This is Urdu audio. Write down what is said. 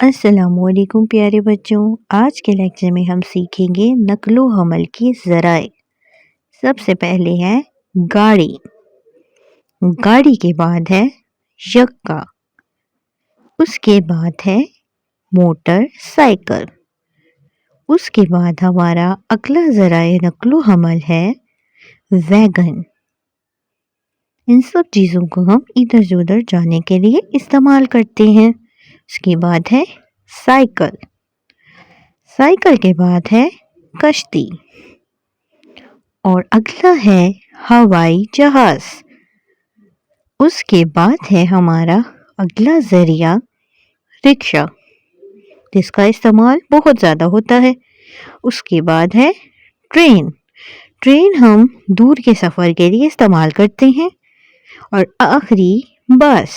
السلام علیکم پیارے بچوں، آج کے لیکچر میں ہم سیکھیں گے نقل و حمل کی ذرائع۔ سب سے پہلے ہے گاڑی، گاڑی کے بعد ہے یکا، اس کے بعد ہے موٹر سائیکل، اس کے بعد ہمارا اگلا ذرائع نقل و حمل ہے ویگن۔ ان سب چیزوں کو ہم ادھر سے ادھر جانے کے لیے استعمال کرتے ہیں۔ اس کے بعد ہے سائیکل، سائیکل کے بعد ہے کشتی، اور اگلا ہے ہوائی جہاز۔ اس کے بعد ہے ہمارا اگلا ذریعہ رکشا، جس کا استعمال بہت زیادہ ہوتا ہے۔ اس کے بعد ہے ٹرین، ٹرین ہم دور کے سفر کے لیے استعمال کرتے ہیں۔ اور آخری بس۔